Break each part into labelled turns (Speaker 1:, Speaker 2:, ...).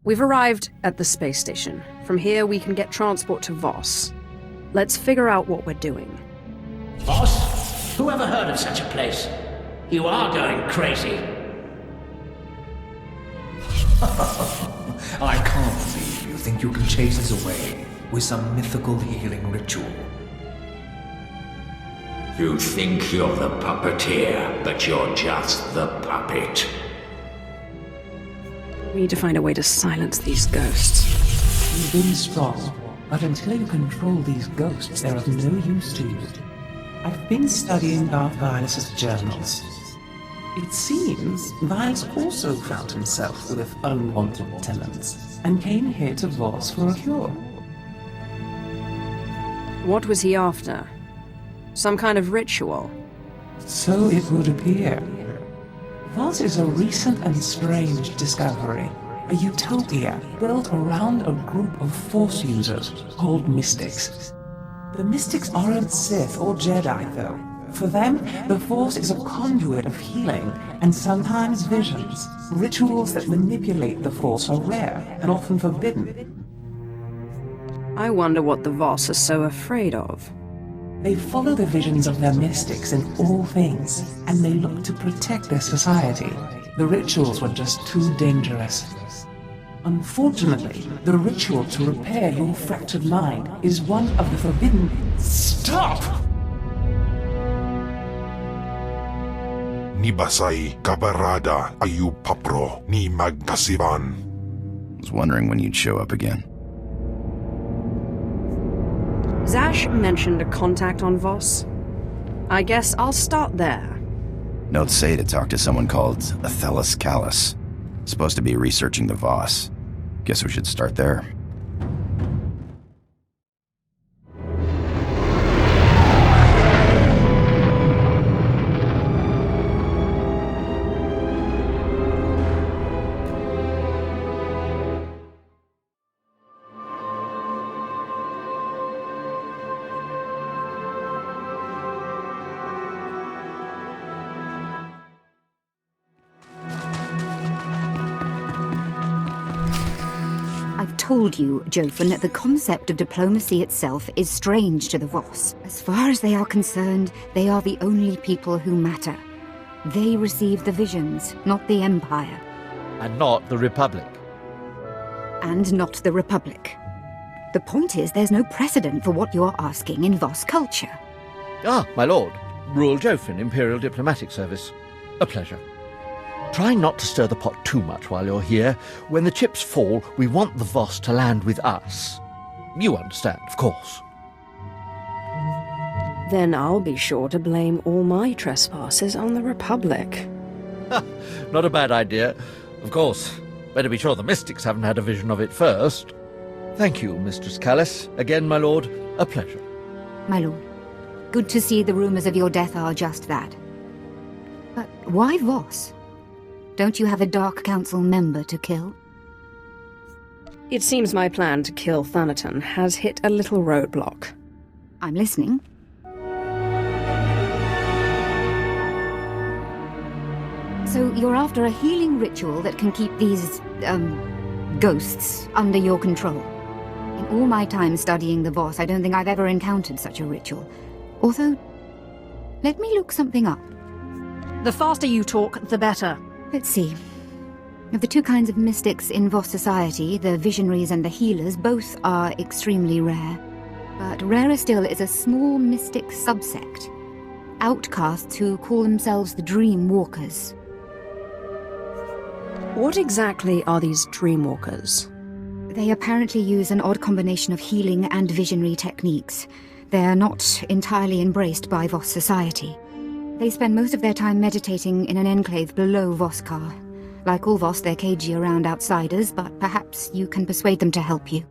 Speaker 1: We've arrived at the space station. From here, we can get transport to Voss. Let's figure out what we're doing.
Speaker 2: Voss? Who ever heard of such a place? You are going crazy.
Speaker 3: I can't believe you think you can chase us away with some mythical healing ritual.
Speaker 4: You think you're the puppeteer, but you're just the puppet.
Speaker 1: We need to find a way to silence these ghosts.
Speaker 5: You've been strong, but until you control these ghosts, they're of no use to you. I've been studying Darth Vilus's journals. It seems Vilus also found himself with unwanted tenants, and came here to Voss for a cure.
Speaker 1: What was he after? Some kind of ritual?
Speaker 5: So it would appear. Voss is a recent and strange discovery. A utopia built around a group of Force users called Mystics. The Mystics aren't Sith or Jedi, though. For them, the Force is a conduit of healing and sometimes visions. Rituals that manipulate the Force are rare and often forbidden.
Speaker 1: I wonder what the Voss are so afraid of.
Speaker 5: They follow the visions of their mystics in all things, and they look to protect their society. The rituals were just too dangerous. Unfortunately, the ritual to repair your fractured mind is one of the forbidden... Stop!
Speaker 6: Nibasay kabarada ayu papro ni magkasiban.
Speaker 7: Was wondering when you'd show up again.
Speaker 1: Zash mentioned a contact on Voss. I guess I'll start there.
Speaker 7: Notes say to talk to someone called Athelis Callus. Supposed to be researching the Voss. Guess we should start there.
Speaker 8: I've told you, Jofin, that the concept of diplomacy itself is strange to the Voss. As far as they are concerned, they are the only people who matter. They receive the visions, not the Empire.
Speaker 9: And not the Republic.
Speaker 8: And not the Republic. The point is, there's no precedent for what you're asking in Voss culture.
Speaker 9: Ah, my lord. Rural Jofin, Imperial Diplomatic Service. A pleasure. Try not to stir the pot too much while you're here. When the chips fall, we want the Voss to land with us. You understand, of course.
Speaker 1: Then I'll be sure to blame all my trespasses on the Republic.
Speaker 9: Not a bad idea. Of course, better be sure the Mystics haven't had a vision of it first. Thank you, Mistress Callis. Again, my lord, a pleasure.
Speaker 8: My lord, good to see the rumors of your death are just that. But why Voss? Don't you have a Dark Council member to kill?
Speaker 1: It seems my plan to kill Thanaton has hit a little roadblock.
Speaker 8: I'm listening. So you're after a healing ritual that can keep these, ghosts under your control. In all my time studying the Voss, I don't think I've ever encountered such a ritual. Although, let me look something up.
Speaker 1: The faster you talk, the better.
Speaker 8: Let's see. Of the two kinds of mystics in Voss society, the visionaries and the healers, both are extremely rare. But rarer still is a small mystic subsect. Outcasts who call themselves the Dream Walkers.
Speaker 1: What exactly are these Dreamwalkers?
Speaker 8: They apparently use an odd combination of healing and visionary techniques. They're not entirely embraced by Voss society. They spend most of their time meditating in an enclave below Voskar. Like all Voss, they're cagey around outsiders, but perhaps you can persuade them to help you.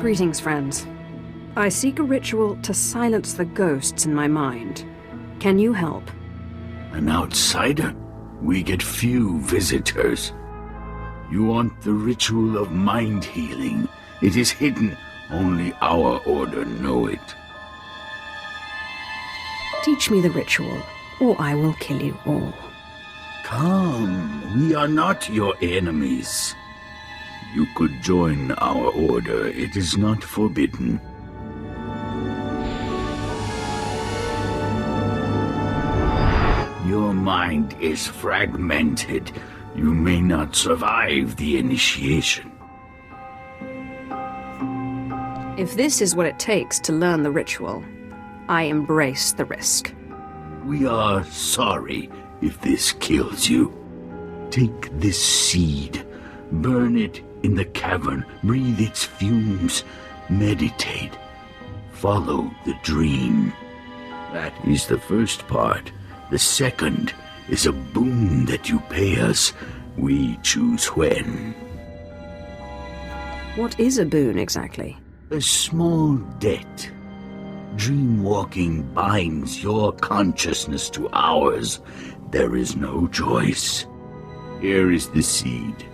Speaker 1: Greetings, friends. I seek a ritual to silence the ghosts in my mind. Can you help?
Speaker 10: An outsider? We get few visitors. You want the ritual of mind healing. It is hidden. Only our order know it.
Speaker 1: Teach me the ritual, or I will kill you all.
Speaker 10: Come, we are not your enemies. You could join our order. It is not forbidden. Your mind is fragmented. You may not survive the initiation.
Speaker 1: If this is what it takes to learn the ritual, I embrace the risk.
Speaker 10: We are sorry if this kills you. Take this seed, burn it in the cavern, breathe its fumes, meditate, follow the dream. That is the first part. The second is a boon that you pay us. We choose when.
Speaker 1: What is a boon exactly?
Speaker 10: A small debt. Dreamwalking binds your consciousness to ours. There is no choice. Here is the seed.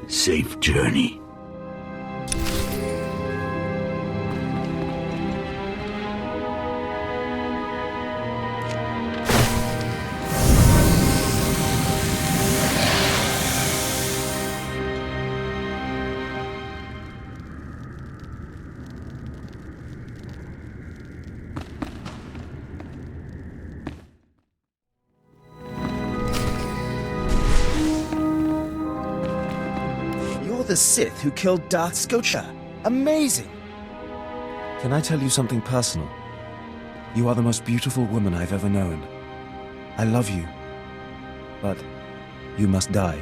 Speaker 10: Safe journey.
Speaker 11: The Sith who killed Darth SWTOR. Amazing!
Speaker 12: Can I tell you something personal? You are the most beautiful woman I've ever known. I love you. But you must die.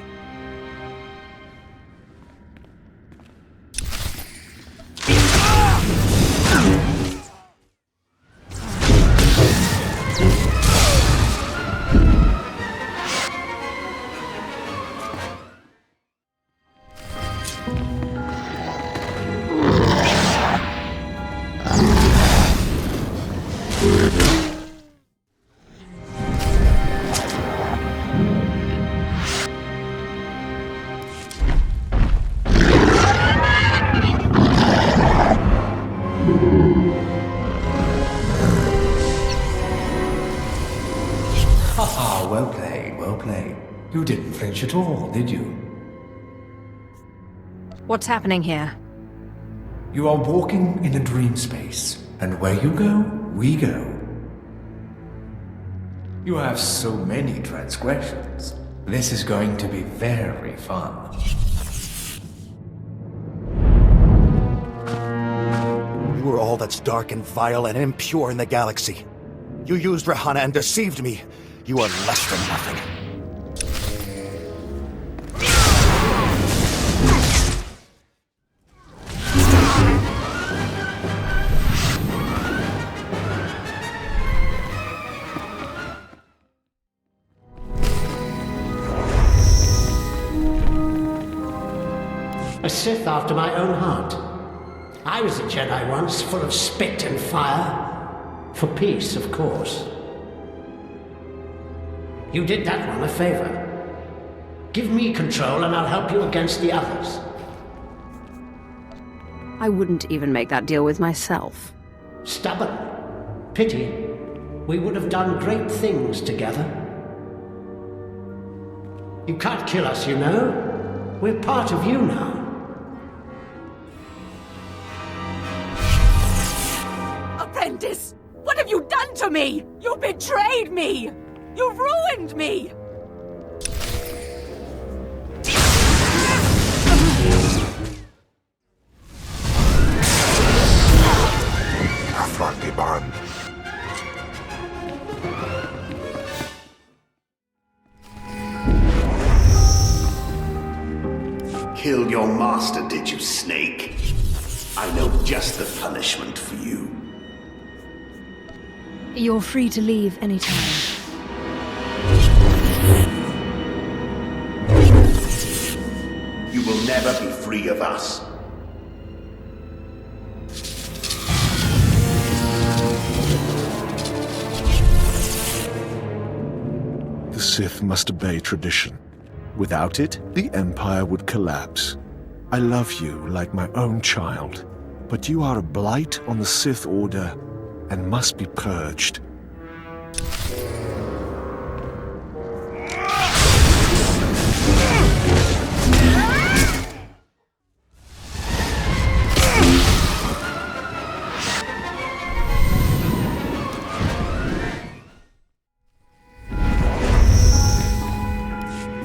Speaker 3: Well played, well played. You didn't flinch at all, did you?
Speaker 1: What's happening here?
Speaker 3: You are walking in a dream space, and where you go, we go. You have so many transgressions. This is going to be very fun.
Speaker 11: You are all that's dark and vile and impure in the galaxy. You used Rahana and deceived me. You are less than nothing.
Speaker 2: A Sith after my own heart. I was a Jedi once, full of spit and fire. For peace, of course. You did that one a favor. Give me control and I'll help you against the others.
Speaker 1: I wouldn't even make that deal with myself.
Speaker 2: Stubborn. Pity. We would have done great things together. You can't kill us, you know. We're part of you now.
Speaker 13: Apprentice! What have you done to me? You betrayed me! You ruined me!
Speaker 6: Afrangiban.
Speaker 14: Killed your master, did you, Snake? I know just the punishment for you.
Speaker 1: You're free to leave anytime.
Speaker 14: You will never be free of us.
Speaker 15: The Sith must obey tradition. Without it, the Empire would collapse. I love you like my own child, but you are a blight on the Sith Order and must be purged.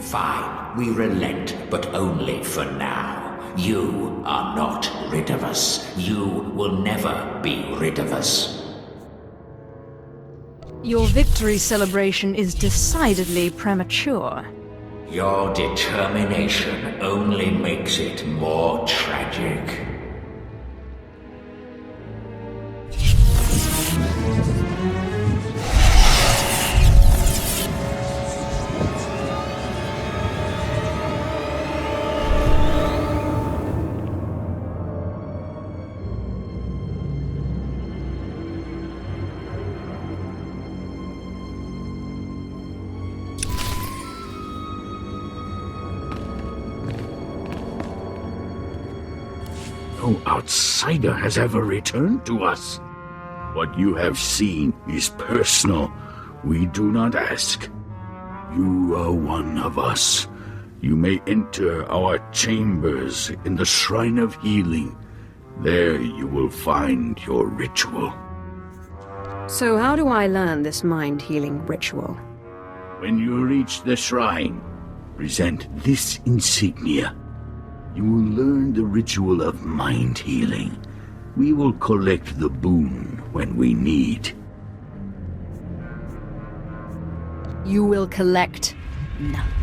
Speaker 4: Fine, we relent, but only for now. You are not rid of us. You will never be rid of us.
Speaker 1: Your victory celebration is decidedly premature.
Speaker 4: Your determination only makes it more tragic.
Speaker 10: No outsider has ever returned to us. What you have seen is personal. We do not ask. You are one of us. You may enter our chambers in the Shrine of Healing. There you will find your ritual.
Speaker 1: So how do I learn this mind-healing ritual?
Speaker 10: When you reach the shrine, present this insignia. You will learn the ritual of mind healing. We will collect the boon when we need.
Speaker 1: You will collect nothing.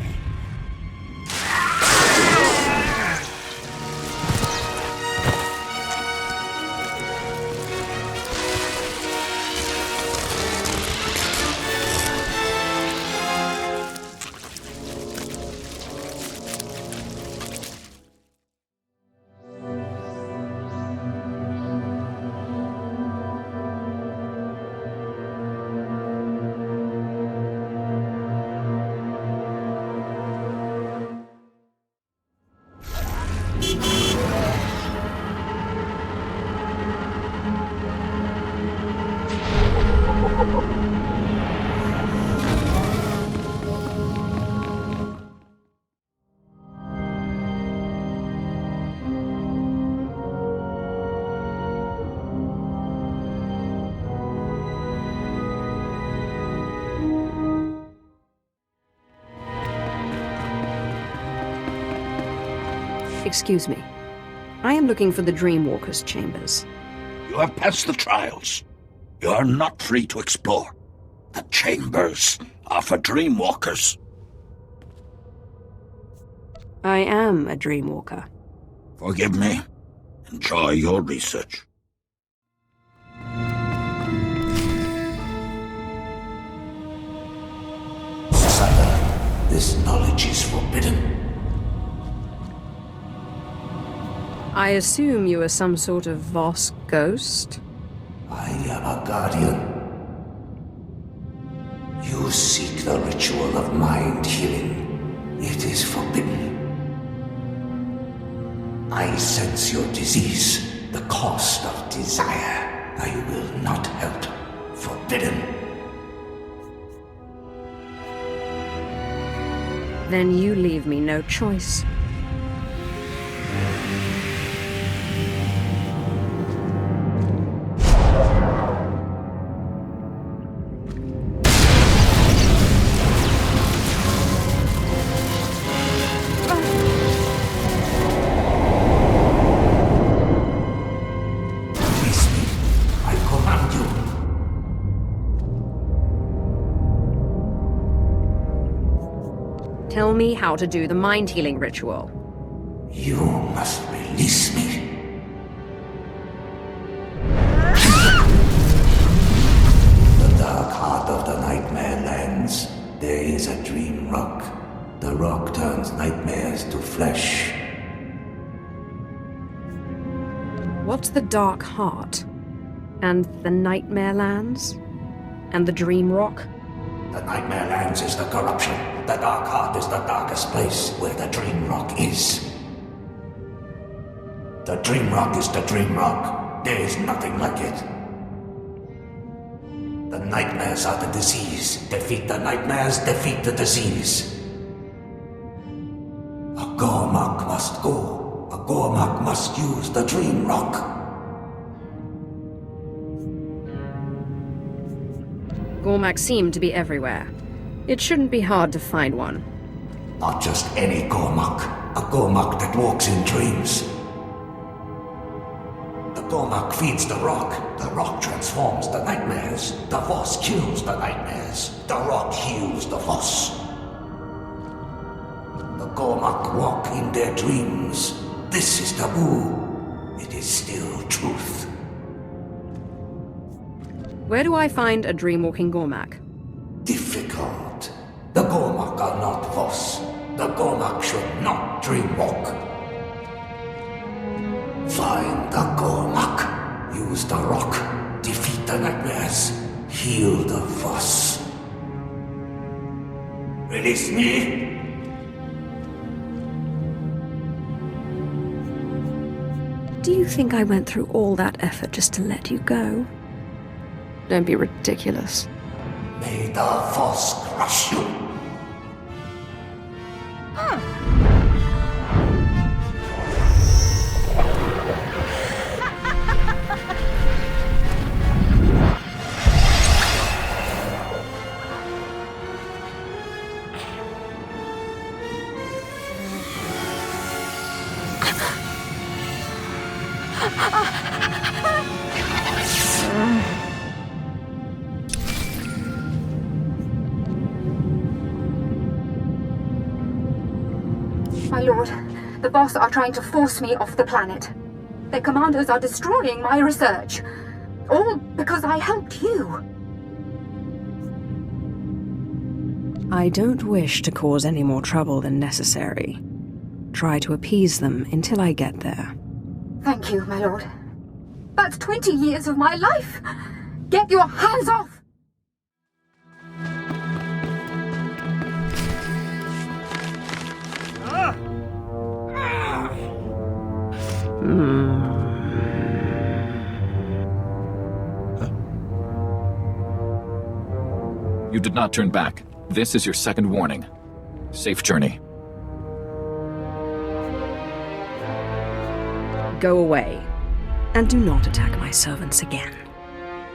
Speaker 1: Excuse me. I am looking for the Dreamwalker's chambers.
Speaker 16: You have passed the trials. You are not free to explore. The chambers are for Dreamwalkers.
Speaker 1: I am a Dreamwalker.
Speaker 16: Forgive me. Enjoy your research.
Speaker 14: Sire, this knowledge is forbidden.
Speaker 1: I assume you are some sort of Voss ghost?
Speaker 14: I am a guardian. You seek the ritual of mind healing. It is forbidden. I sense your disease, the cost of desire. I will not help. Forbidden.
Speaker 1: Then you leave me no choice. Tell me how to do the mind-healing ritual.
Speaker 14: You must release me. The dark heart of the Nightmare Lands. There is a dream rock. The rock turns nightmares to flesh.
Speaker 1: What's the Dark Heart? And the Nightmare Lands? And the Dream Rock?
Speaker 14: The Nightmare Lands is the corruption. The Dark Heart is the darkest place where the Dream Rock is. The Dream Rock is the Dream Rock. There is nothing like it. The nightmares are the disease. Defeat the nightmares, defeat the disease. A Gormak must go. A Gormak must use the Dream Rock.
Speaker 1: Gormak seem to be everywhere. It shouldn't be hard to find one.
Speaker 14: Not just any Gormak. A Gormak that walks in dreams. The Gormak feeds the rock. The rock transforms the nightmares. The Voss kills the nightmares. The rock heals the Voss. The Gormak walk in their dreams. This is taboo. It is still truth.
Speaker 1: Where do I find a dream-walking Gormak?
Speaker 14: Difficult. The Gormak are not Voss. The Gormak should not dreamwalk. Find the Gormak. Use the rock. Defeat the nightmares. Heal the Voss. Release me.
Speaker 1: Do you think I went through all that effort just to let you go? Don't be ridiculous.
Speaker 14: May the Voss crush you.
Speaker 8: My lord, the Voss are trying to force me off the planet. Their commandos are destroying my research. All because I helped you.
Speaker 1: I don't wish to cause any more trouble than necessary. Try to appease them until I get there.
Speaker 8: Thank you, my lord. That's 20 years of my life! Get your hands off!
Speaker 17: You did not turn back. This is your second warning. Safe journey.
Speaker 1: Go away. And do not attack my servants again.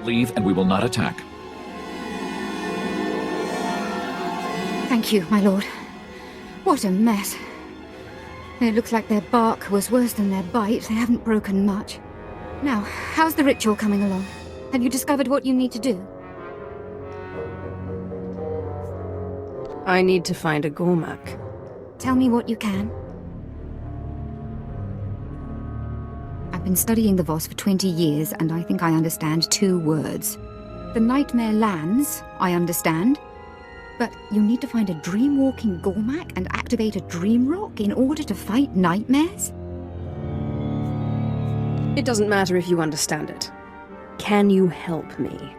Speaker 17: Leave and we will not attack.
Speaker 8: Thank you, my lord. What a mess. It looks like their bark was worse than their bite. They haven't broken much. Now, how's the ritual coming along? Have you discovered what you need to do?
Speaker 1: I need to find a Gormak.
Speaker 8: Tell me what you can. I've been studying the Voss for 20 years, and I think I understand 2 words. The Nightmare Lands, I understand. But you need to find a dream-walking Gormak and activate a dream rock in order to fight nightmares?
Speaker 1: It doesn't matter if you understand it. Can you help me?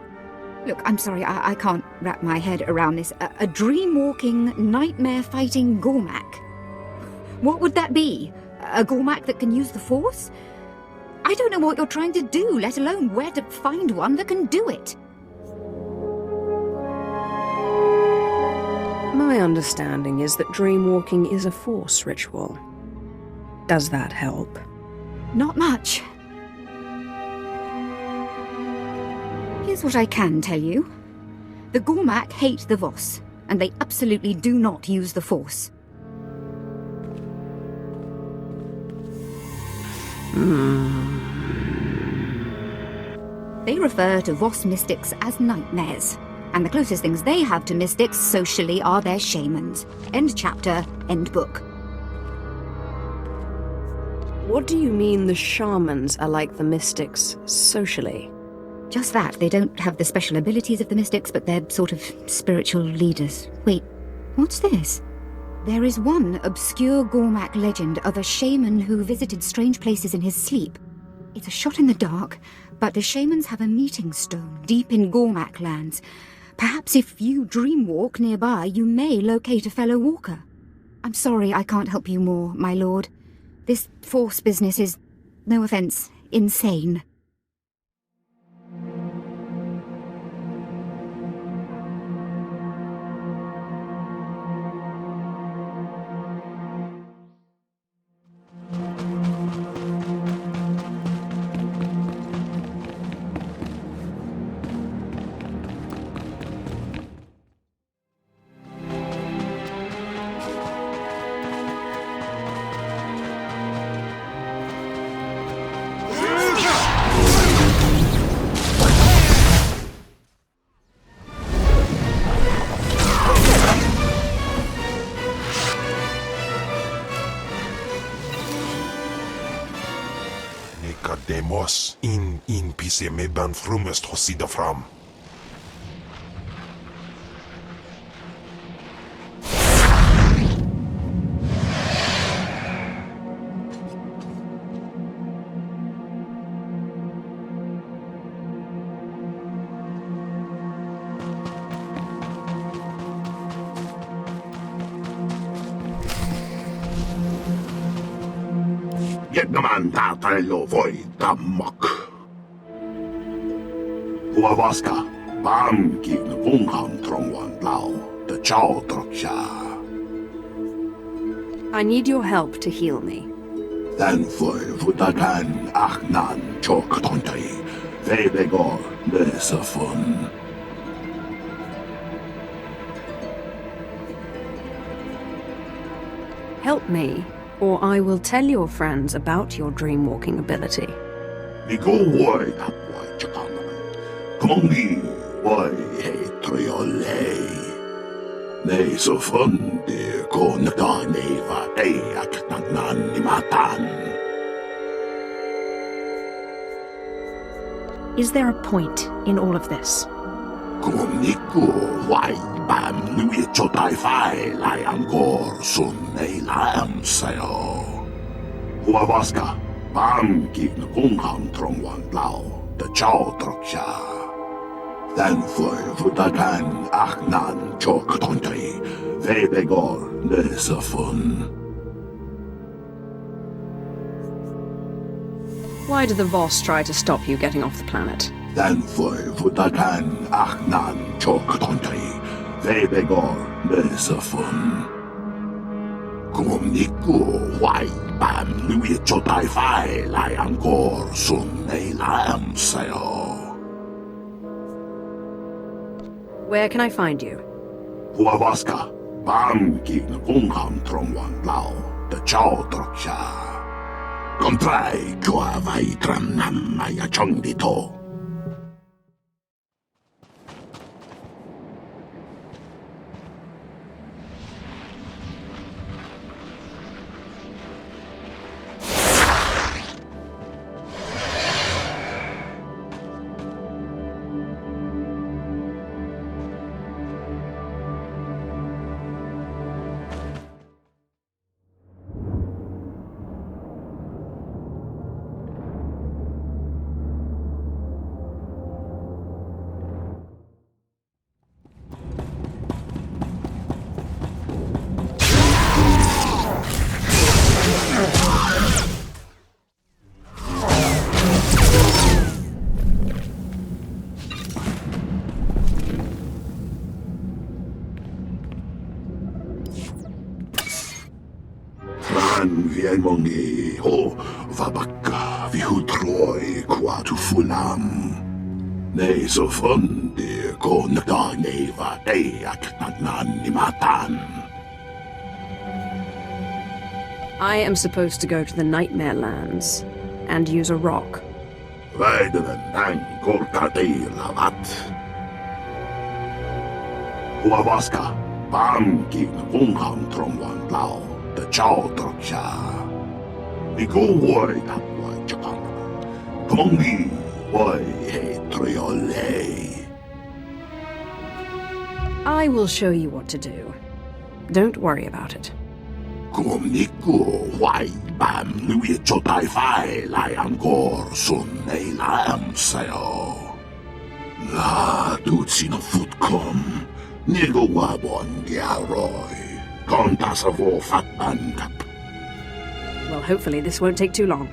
Speaker 8: Look, I'm sorry, I can't wrap my head around this. A dream-walking, nightmare-fighting Gormak. What would that be? A Gormak that can use the Force? I don't know what you're trying to do, let alone where to find one that can do it.
Speaker 1: My understanding is that dreamwalking is a Force ritual. Does that help?
Speaker 8: Not much. Here's what I can tell you. The Gormak hate the Voss, and they absolutely do not use the Force. They refer to Voss mystics as nightmares, and the closest things they have to mystics socially are their shamans. End chapter, end book.
Speaker 1: What do you mean the shamans are like the mystics socially?
Speaker 8: Just that. They don't have the special abilities of the mystics, but they're sort of spiritual leaders. Wait, what's this? There is one obscure Gormak legend of a shaman who visited strange places in his sleep. It's a shot in the dark, but the shamans have a meeting stone deep in Gormak lands. Perhaps if you dreamwalk nearby, you may locate a fellow walker. I'm sorry I can't help you more, my lord. This Force business is, no offense, insane.
Speaker 6: Demos in pise med ban frumest hosida fram.
Speaker 16: Naman tatalo voi tammak. Huavaska, pamkin vungham trongwan lao, the chow troksha.
Speaker 1: I need your help to heal me.
Speaker 16: Then for vutakan achnan chok tontai, vebegor nesafun.
Speaker 1: Help me, or I will tell your friends about your dreamwalking ability.
Speaker 16: Nigo woi tapwai chakana. Kongi woi he triole. Ne so fundi ko naganeva te aknan ni matan.
Speaker 1: Is there a point in all of this?
Speaker 16: Kumniku wai bam nui chotai fai lai angkor sun nei lam sayo. Huavaska, bam kin kungham trongwan lao, the chow troksha. Then for vutakan achnan chok tontai, vebegor nesafun.
Speaker 1: Why did the Voss try to stop you getting off the planet?
Speaker 16: Then for vutakan achnan chok tontai, vebegor nesafun. Kumniku wai bam nui chotai fai lai angkor sun nei lam sayo.
Speaker 1: Where can I find you?
Speaker 16: Huavaska, bam kin kungham trongwan lao, the chow troksha. Kontrai kua vai tram nam maya chong dito. Vien mongi ho vabaka vihutroi quatu fulam. Ne so fundi ko naganeva te aknan ni matan.
Speaker 1: I am supposed to go to the Nightmare Lands and use a rock.
Speaker 16: Väidelen näin korta lavat. Huavaska, pamkin kungham trongwan lao, the chow troksha. Nigo woi tapwai chakana. Kongi woi he triole.
Speaker 1: I will show you what to do. Don't worry about it.
Speaker 16: Kumniku wai bam nui chotai fai lai angkor sun nei lam sayo. Dutsina futkom. Nigo wabon giaroy. Kontasavo fatbankap.
Speaker 1: Well, hopefully this won't take too long.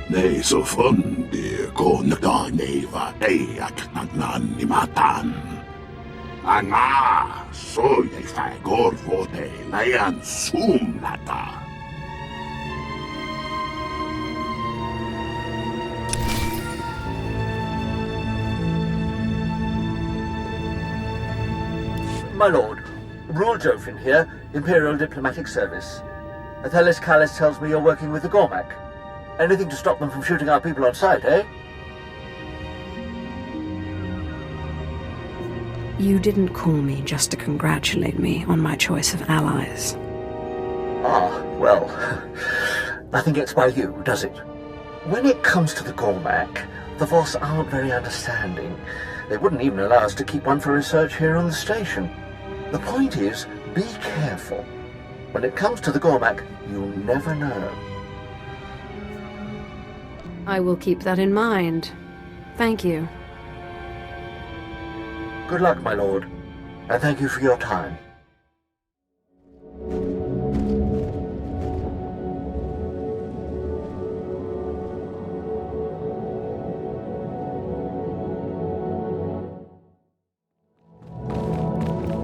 Speaker 16: Ne so fundi ko naganeva ayak nagnan ni matan. Anga so ye fagor vote layan sumlata.
Speaker 9: My lord, Rule Jofin here, Imperial Diplomatic Service. Athelus Callis tells me you're working with the Gormak. Anything to stop them from shooting our people on sight, eh?
Speaker 1: You didn't call me just to congratulate me on my choice of allies.
Speaker 9: Ah, well, nothing gets by you, does it? When it comes to the Gormak, the Voss aren't very understanding. They wouldn't even allow us to keep one for research here on the station. The point is, be careful. When it comes to the Gormak, you never know.
Speaker 1: I will keep that in mind. Thank you.
Speaker 9: Good luck, my lord, and thank you for your time.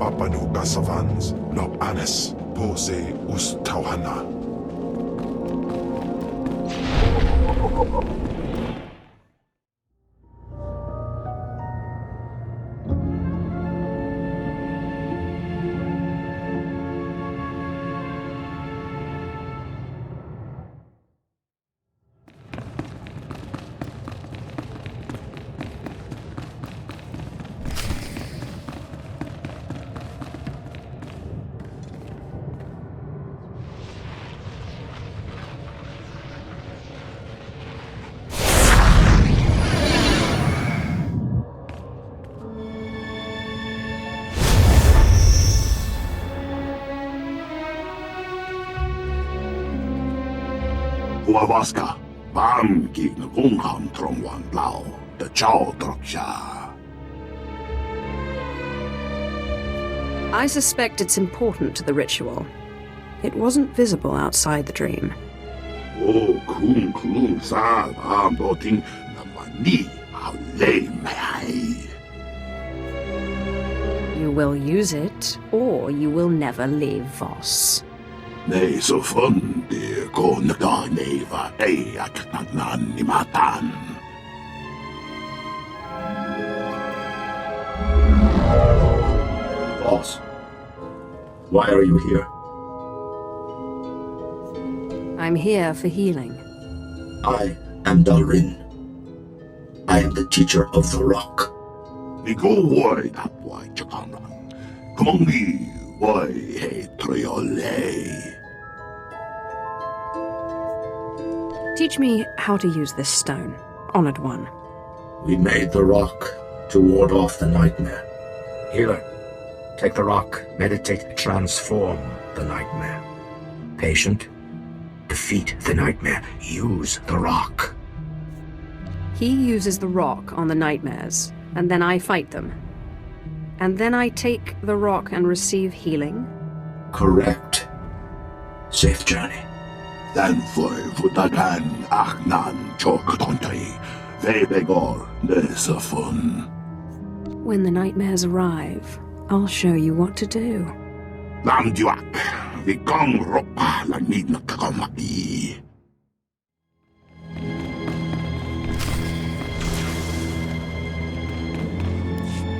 Speaker 6: Papanu Kasavans, Lob Anes, Pose Tauhana.
Speaker 16: Huavaska, Bam gig na Gungham Tromwan Lao, the SWTOR.
Speaker 1: I suspect it's important to the ritual. It wasn't visible outside the dream.
Speaker 16: Oh, Kung Kung Sa, Bam Boting, Namani, Aulay Mai.
Speaker 1: You will use it, or you will never leave Voss.
Speaker 16: Ne so fundi ko naganeva ayak nagnan ni matan.
Speaker 10: Voss, why are you here?
Speaker 1: I'm here for healing.
Speaker 10: I am Dalrin. I am the teacher of the rock.
Speaker 16: Ni go wai that wai chakanan. Kumongi wai he triole.
Speaker 1: Teach me how to use this stone, Honored One.
Speaker 14: We made the rock to ward off the nightmare. Healer, take the rock, meditate, transform the nightmare. Patient, defeat the nightmare, use the rock.
Speaker 1: He uses the rock on the nightmares, and then I fight them. And then I take the rock and receive healing?
Speaker 14: Correct. Safe journey.
Speaker 16: Then for Vutagan Achnan Choktontai, Vebegor Nesafun.
Speaker 1: When the nightmares arrive, I'll show you what to do.
Speaker 16: Namduak, Vikong Ropa Lanid Nakamaki.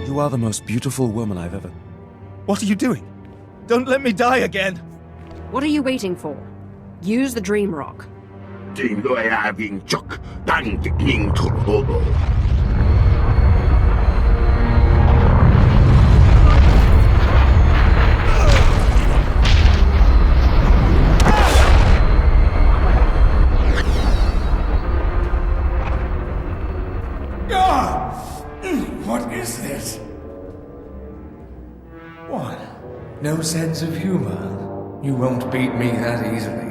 Speaker 12: You are the most beautiful woman I've ever... What are you doing? Don't let me die again!
Speaker 1: What are you waiting for? Use the dream rock.
Speaker 16: Team Loy having Chuck, Dang King Turbobo.
Speaker 3: What is this? What? No sense of humor? You won't beat me that easily.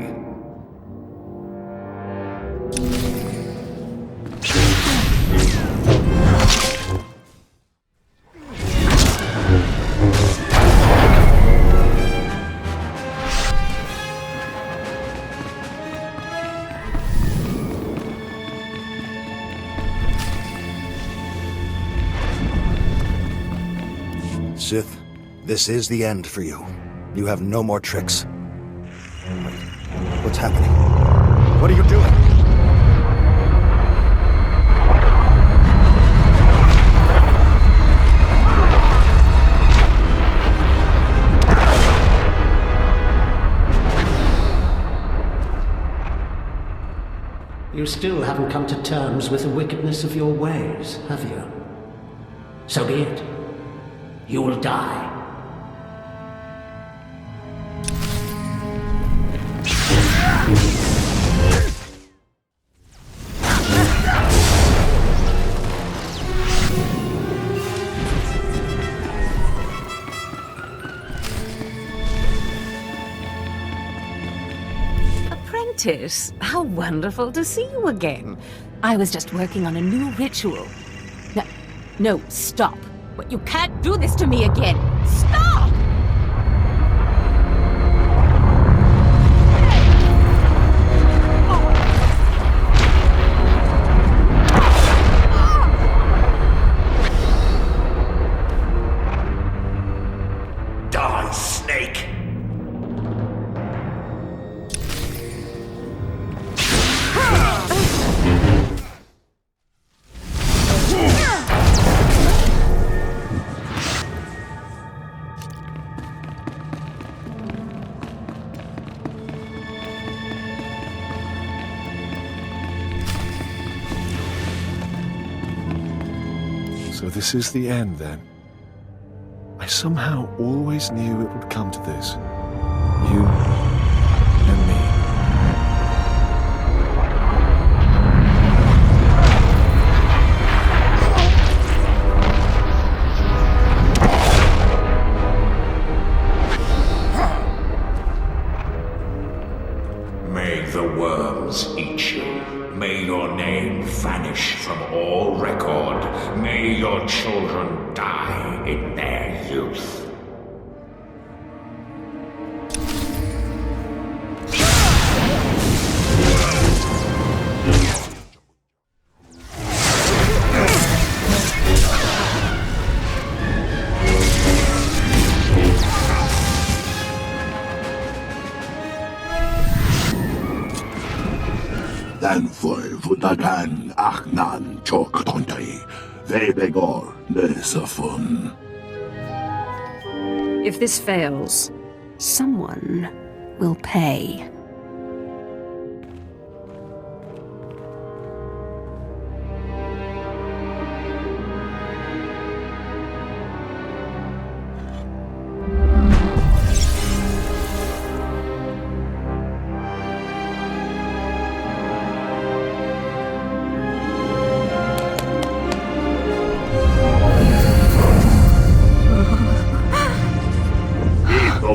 Speaker 11: Sith, this is the end for you. You have no more tricks. Wait, what's happening? What are you doing?
Speaker 2: You still haven't come to terms with the wickedness of your ways, have you? So be it. You will die.
Speaker 13: Apprentice, how wonderful to see you again. I was just working on a new ritual. No, stop. But you can't do this to me again. Stop!
Speaker 10: Die, snake!
Speaker 15: So this is the end, then? I somehow always knew it would come to this. You and me.
Speaker 4: May the worms eat you. May your name vanish from all record. May your children die in their youth.
Speaker 16: Danfoy Vudagan Achnan Chok Tontai, Vebegor Nesafun.
Speaker 1: If this fails, someone will pay.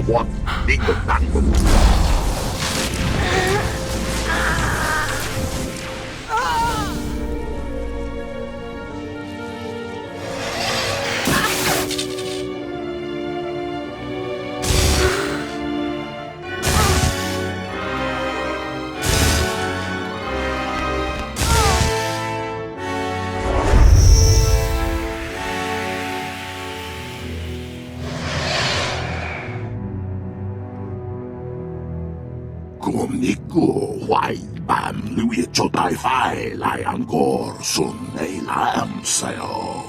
Speaker 16: What? Big Bang. Nico White Bam Louis Chotai Fai Lai Angkor Sun Ei Lam Sao.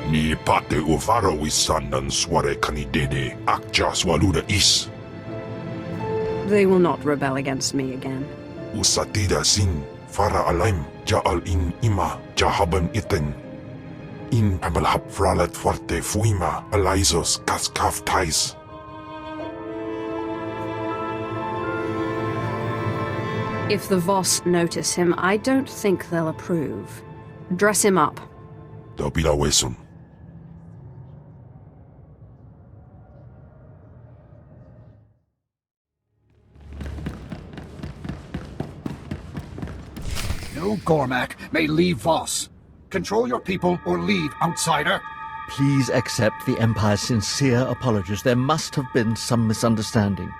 Speaker 6: Ni pate uvara wisandan sware kanidede akja swaluda is.
Speaker 1: They will not rebel against me again.
Speaker 6: Usatida sin fara alaim jaal in ima jahaban iten. In amalhap fralat forte fuima alaizos kaskaf tais.
Speaker 1: If the Voss notice him, I don't think they'll approve. Dress him up.
Speaker 6: Dobila wesum.
Speaker 18: No Gormak may leave Voss. Control your people or leave, outsider.
Speaker 9: Please accept the Empire's sincere apologies. There must have been some misunderstanding.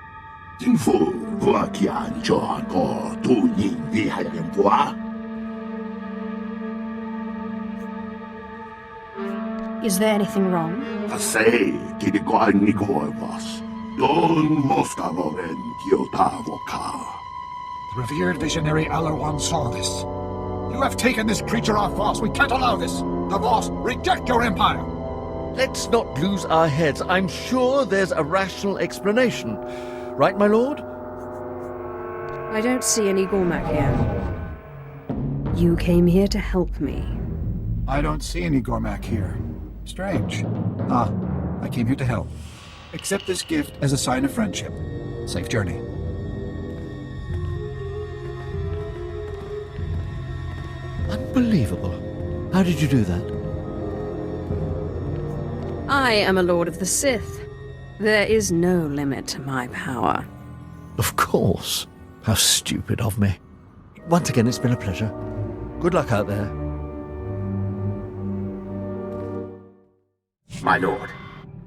Speaker 1: Is there anything wrong?
Speaker 16: Say, kinikuan ni ko Voss. Don mostavoren kiotavoka.
Speaker 18: The revered visionary Alarwan saw this. You have taken this creature off Voss. We can't allow this. The Voss reject your empire.
Speaker 9: Let's not lose our heads. I'm sure there's a rational explanation. Right, my lord?
Speaker 1: I don't see any Gormak here. You came here to help me.
Speaker 18: I don't see any Gormak here. Strange. I came here to help. Accept this gift as a sign of friendship. Safe journey.
Speaker 9: Unbelievable. How did you do that?
Speaker 1: I am a Lord of the Sith. There is no limit to my power.
Speaker 9: Of course. How stupid of me. Once again, it's been a pleasure. Good luck out there.
Speaker 19: My lord,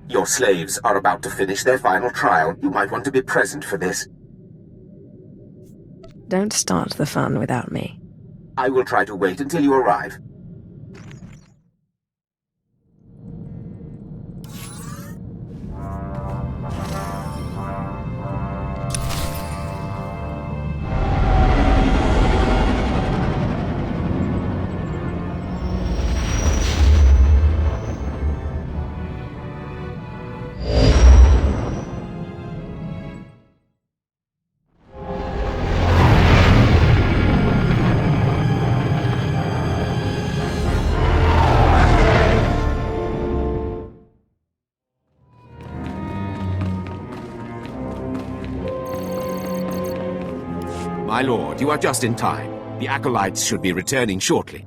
Speaker 19: your slaves are about to finish their final trial. You might want to be present for this.
Speaker 1: Don't start the fun without me.
Speaker 19: I will try to wait until you arrive.
Speaker 20: My lord, you are just in time. The acolytes should be returning shortly.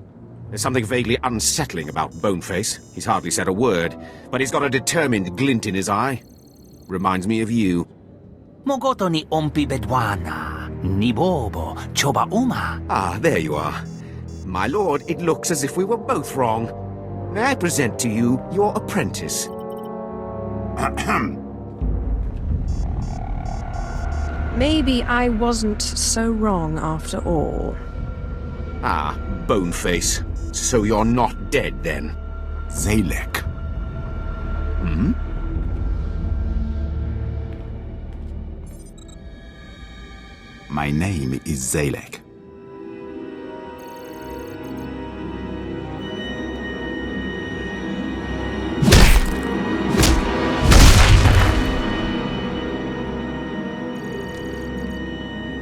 Speaker 20: There's something vaguely unsettling about Boneface. He's hardly said a word, but he's got a determined glint in his eye. Reminds me of you.
Speaker 21: Mogoto ni ompi bedwana, ni bobo, choba uma.
Speaker 20: Ah, there you are. My lord, it looks as if we were both wrong. May I present to you your apprentice?
Speaker 16: Ahem.
Speaker 1: Maybe I wasn't so wrong after all.
Speaker 20: Ah, Boneface. So you're not dead, then?
Speaker 16: Zalek.
Speaker 20: Hmm?
Speaker 22: My name is Zalek.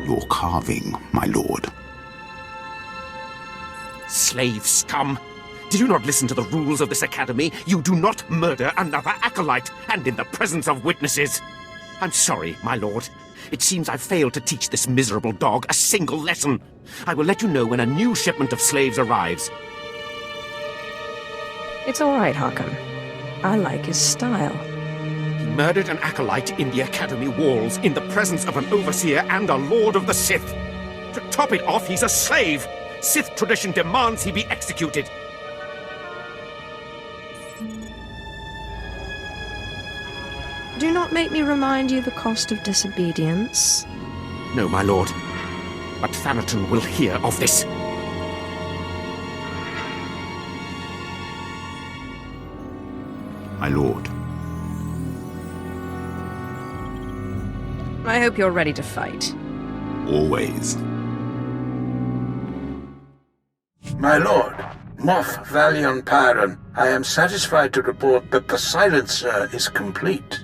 Speaker 22: Your carving, my lord.
Speaker 20: Slave scum! Did you not listen to the rules of this academy? You do not murder another acolyte, and in the presence of witnesses. I'm sorry, my lord. It seems I've failed to teach this miserable dog a single lesson. I will let you know when a new shipment of slaves arrives.
Speaker 1: It's all right, Harkon. I like his style.
Speaker 20: He murdered an acolyte in the academy walls, in the presence of an overseer and a lord of the Sith. To top it off, he's a slave. Sith tradition demands he be executed.
Speaker 1: Do not make me remind you the cost of disobedience.
Speaker 20: No, my lord. But Thanaton will hear of this.
Speaker 22: My lord.
Speaker 1: I hope you're ready to fight.
Speaker 22: Always.
Speaker 16: My lord, Moff Valion Pyron, I am satisfied to report that the silencer is complete.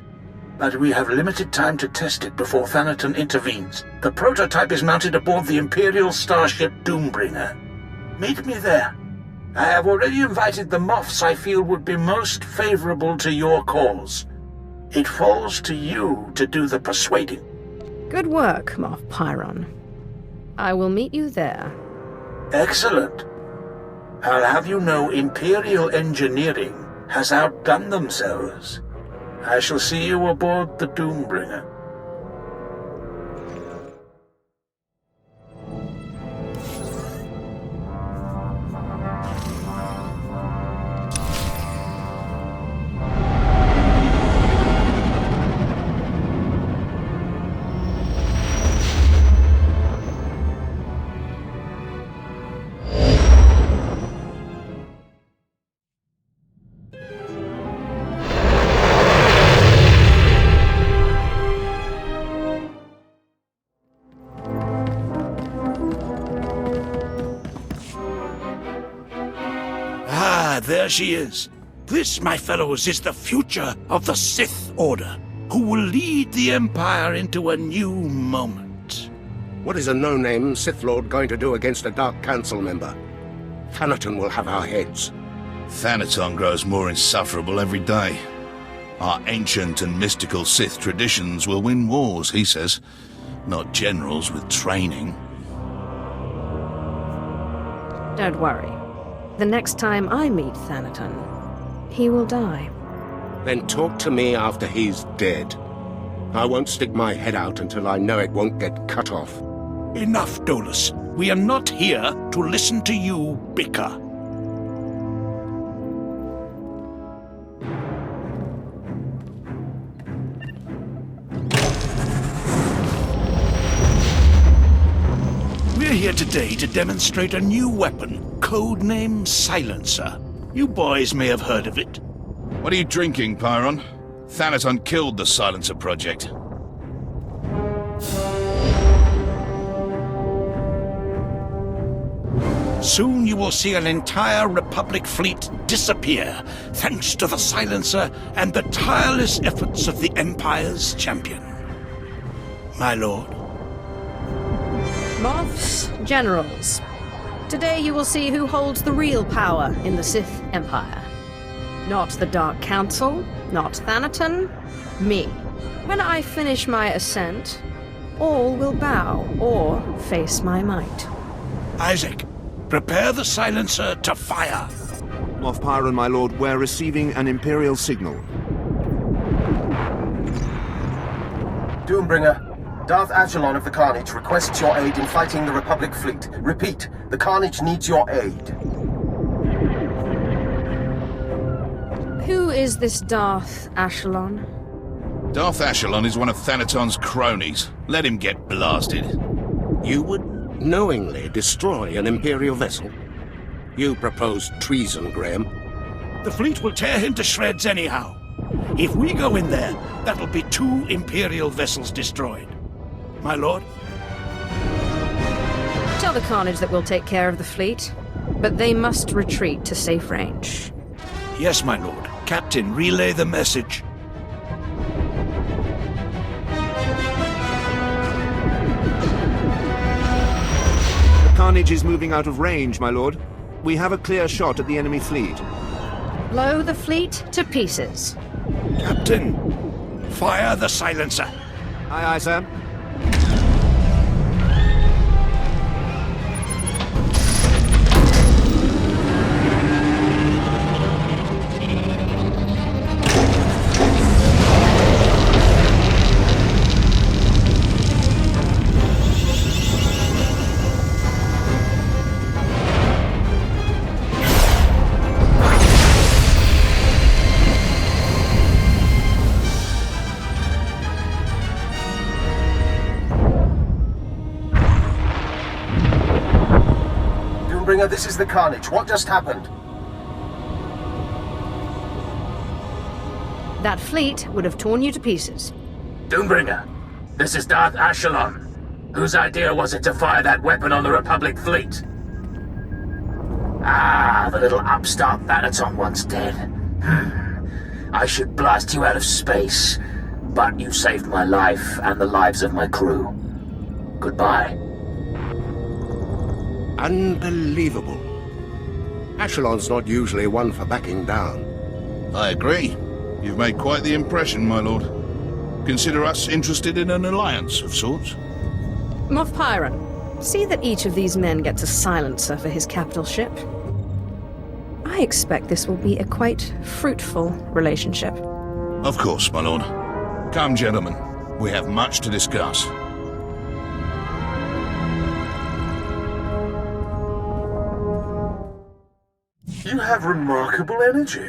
Speaker 16: But we have limited time to test it before Thanaton intervenes. The prototype is mounted aboard the Imperial starship Doombringer. Meet me there. I have already invited the Moffs I feel would be most favorable to your cause. It falls to you to do the persuading.
Speaker 1: Good work, Moff Pyron. I will meet you there.
Speaker 16: Excellent. I'll have you know Imperial engineering has outdone themselves. I shall see you aboard the Doombringer.
Speaker 5: there she is. This, my fellows, is the future of the Sith Order, who will lead the Empire into a new moment.
Speaker 7: What is a no-name Sith Lord going to do against a Dark Council member? Thanaton will have our heads.
Speaker 23: Thanaton grows more insufferable every day. Our ancient and mystical Sith traditions will win wars, he says. Not generals with training.
Speaker 1: Don't worry. The next time I meet Thanaton, he will die.
Speaker 7: Then talk to me after he's dead. I won't stick my head out until I know it won't get cut off.
Speaker 5: Enough, Dolus. We are not here to listen to you bicker. We're here today to demonstrate a new weapon, codenamed Silencer. You boys may have heard of it.
Speaker 23: What are you drinking, Pyron? Thanaton killed the Silencer project.
Speaker 5: Soon you will see an entire Republic fleet disappear, thanks to the Silencer and the tireless efforts of the Empire's champion. My lord.
Speaker 1: Moths, generals. Today you will see who holds the real power in the Sith Empire. Not the Dark Council, not Thanaton, me. When I finish my ascent, all will bow or face my might.
Speaker 5: Isaac, prepare the Silencer to fire.
Speaker 24: Moff Pyron, my lord, we're receiving an Imperial signal.
Speaker 19: Doombringer, Darth Talon of the Carnage requests your aid in fighting the Republic fleet. Repeat, the Carnage needs your aid.
Speaker 1: Who is this Darth Talon?
Speaker 23: Darth Talon is one of Thanaton's cronies. Let him get blasted.
Speaker 7: You would knowingly destroy an Imperial vessel? You propose treason, Graham.
Speaker 5: The fleet will tear him to shreds anyhow. If we go in there, that'll be 2 Imperial vessels destroyed. My lord?
Speaker 1: Tell the Carnage that we'll take care of the fleet, but they must retreat to safe range.
Speaker 5: Yes, my lord. Captain, relay the message.
Speaker 24: The Carnage is moving out of range, my lord. We have a clear shot at the enemy fleet.
Speaker 1: Blow the fleet to pieces.
Speaker 5: Captain, fire the Silencer.
Speaker 24: Aye, aye, sir.
Speaker 19: This is the Carnage. What just happened?
Speaker 1: That fleet would have torn you to pieces.
Speaker 25: Doombringer, this is Darth Talon. Whose idea was it to fire that weapon on the Republic fleet? Ah, the little upstart Thanaton once dead. I should blast you out of space, but you saved my life and the lives of my crew. Goodbye.
Speaker 7: Unbelievable. Talon's not usually one for backing down.
Speaker 23: I agree. You've made quite the impression, my lord. Consider us interested in an alliance of sorts.
Speaker 1: Moff Pyron, see that each of these men gets a silencer for his capital ship. I expect this will be a quite fruitful relationship.
Speaker 23: Of course, my lord. Come, gentlemen. We have much to discuss.
Speaker 16: You have remarkable energy.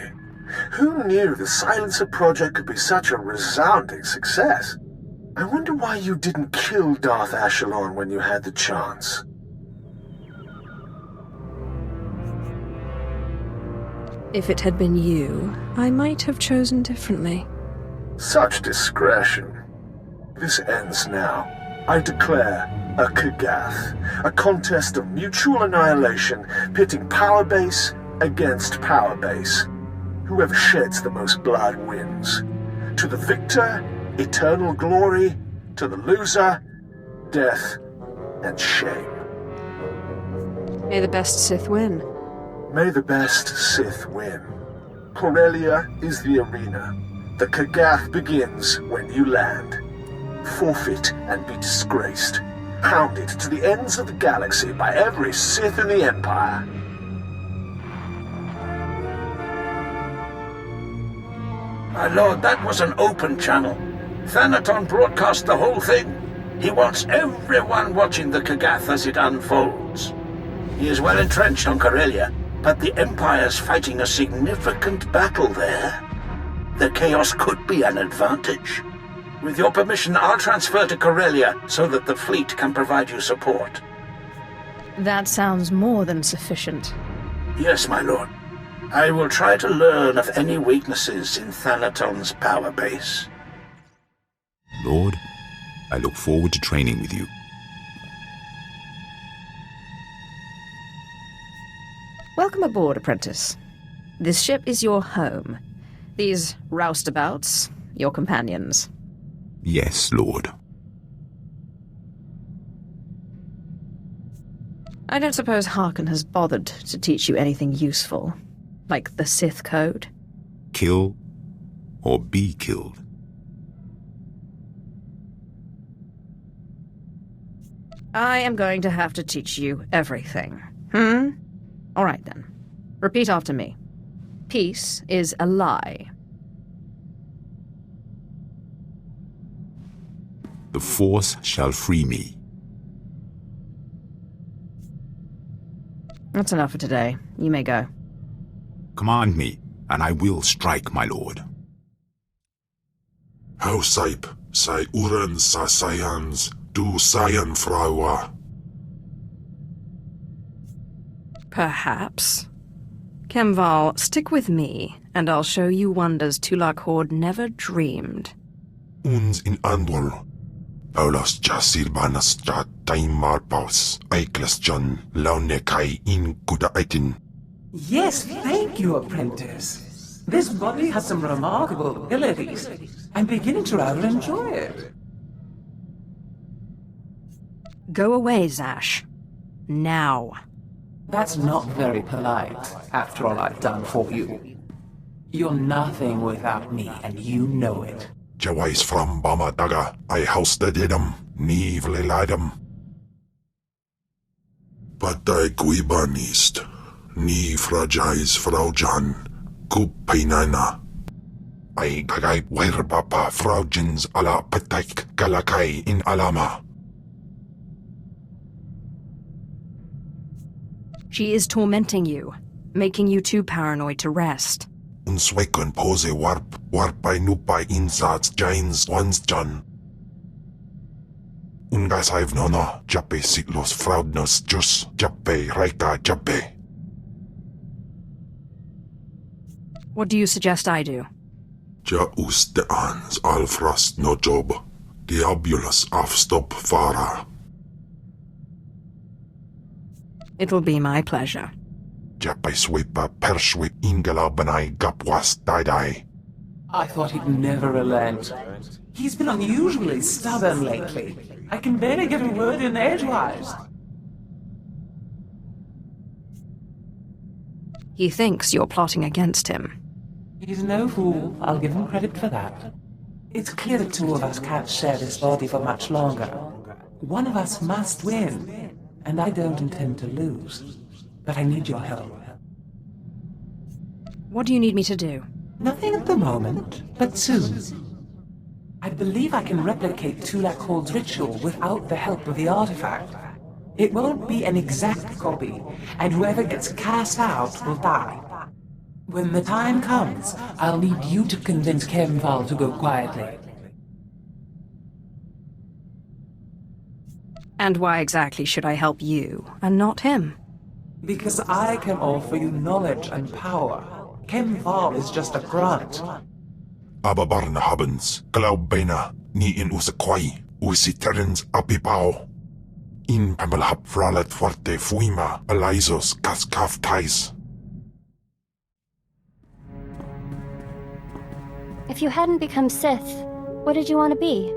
Speaker 16: Who knew the Silencer project could be such a resounding success? I wonder why you didn't kill Darth Talon when you had the chance.
Speaker 1: If it had been you, I might have chosen differently.
Speaker 16: Such discretion. This ends now. I declare a Kagath, a contest of mutual annihilation, pitting power base against power base. Whoever sheds the most blood wins. To the victor, eternal glory. To the loser, death and shame.
Speaker 1: May the best Sith win.
Speaker 16: May the best Sith win. Corellia is the arena. The Kagath begins when you land. Forfeit and be disgraced. Hounded to the ends of the galaxy by every Sith in the Empire.
Speaker 4: My lord, that was an open channel. Thanaton broadcast the whole thing. He wants everyone watching the Kagath as it unfolds. He is well entrenched on Corellia, but the Empire's fighting a significant battle there. The chaos could be an advantage. With your permission, I'll transfer to Corellia so that the fleet can provide you support.
Speaker 1: That sounds more than sufficient.
Speaker 4: Yes, my lord. I will try to learn of any weaknesses in Thanaton's power base.
Speaker 22: Lord, I look forward to training with you.
Speaker 1: Welcome aboard, apprentice. This ship is your home. These roustabouts, your companions.
Speaker 22: Yes, Lord.
Speaker 1: I don't suppose Harkon has bothered to teach you anything useful, like the Sith Code?
Speaker 22: Kill or be killed.
Speaker 1: I am going to have to teach you everything. All right, then. Repeat after me. Peace is a lie.
Speaker 22: The Force shall free me.
Speaker 1: That's enough for today. You may go.
Speaker 22: Command me, and I will strike, my lord.
Speaker 6: How saip, sai uren sa sayans, du sayan fraua.
Speaker 1: Perhaps. Kemval, stick with me, and I'll show you wonders Tulak Horde never dreamed.
Speaker 6: Uns in Andor. Paulas ja silbanas ja taimar paus, aiklas jan, laune kai in kuda aitin.
Speaker 3: Yes, thank you, apprentice. This body has some remarkable abilities. I'm beginning to rather enjoy it.
Speaker 1: Go away, Zash. Now.
Speaker 3: That's not very polite, after all I've done for you. You're nothing without me, and you know it.
Speaker 6: Jawais from Bama Daga, I housted idem, ni vlelidem. Patai guibanist, ni fragais fraujan, kupainana. I kagay papa fraujins ala pataik galakai in alama.
Speaker 1: She is tormenting you, making you too paranoid to rest.
Speaker 6: Unswekon pose warpai nupai insats jains once jan. Ungas I've no jape sitlos fraudnos jus jape raika jape.
Speaker 1: What do you suggest I do?
Speaker 6: Ja uste ans alfrast no job. Diabulus afstop fara.
Speaker 1: It'll be my pleasure.
Speaker 6: Japai sweepa perswip ingalabanai gapwas dai.
Speaker 3: I thought he'd never relent. He's been unusually stubborn lately. I can barely get a word in edgewise.
Speaker 1: He thinks you're plotting against him.
Speaker 3: He's no fool. I'll give him credit for that. It's clear the two of us can't share this body for much longer. One of us must win. And I don't intend to lose. But I need your help.
Speaker 1: What do you need me to do?
Speaker 3: Nothing at the moment, but soon. I believe I can replicate Tulak Horde's ritual without the help of the artifact. It won't be an exact copy, and whoever gets cast out will die. When the time comes, I'll need you to convince Kemval to go quietly.
Speaker 1: And why exactly should I help you, and not him?
Speaker 3: Because I can offer you knowledge and power. Kemval is just a grunt.
Speaker 6: Ababarna habens, glaubena, ni in usakwai, usiterens apipao. In pamalhap fralet forte fuima, alaisos kaskaf tais.
Speaker 8: If you hadn't become Sith, what did you want to be?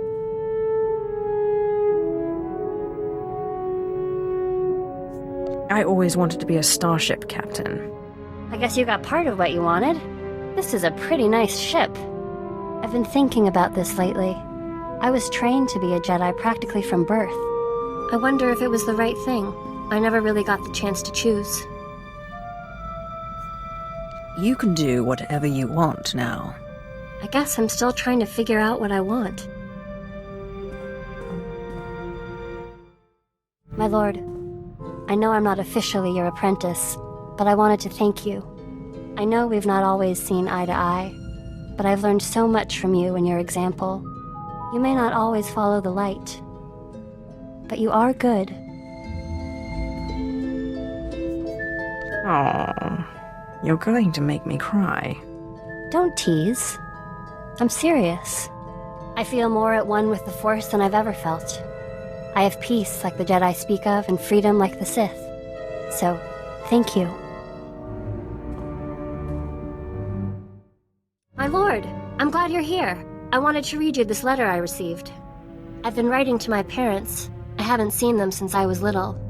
Speaker 1: I always wanted to be a starship captain.
Speaker 8: I guess you got part of what you wanted. This is a pretty nice ship. I've been thinking about this lately. I was trained to be a Jedi practically from birth. I wonder if it was the right thing. I never really got the chance to choose.
Speaker 1: You can do whatever you want now.
Speaker 8: I guess I'm still trying to figure out what I want. My lord, I know I'm not officially your apprentice, but I wanted to thank you. I know we've not always seen eye to eye, but I've learned so much from you and your example. You may not always follow the light, but you are good.
Speaker 1: Aww, you're going to make me cry.
Speaker 8: Don't tease. I'm serious. I feel more at one with the Force than I've ever felt. I have peace like the Jedi speak of, and freedom like the Sith. So, thank you. My lord, I'm glad you're here. I wanted to read you this letter I received. I've been writing to my parents. I haven't seen them since I was little.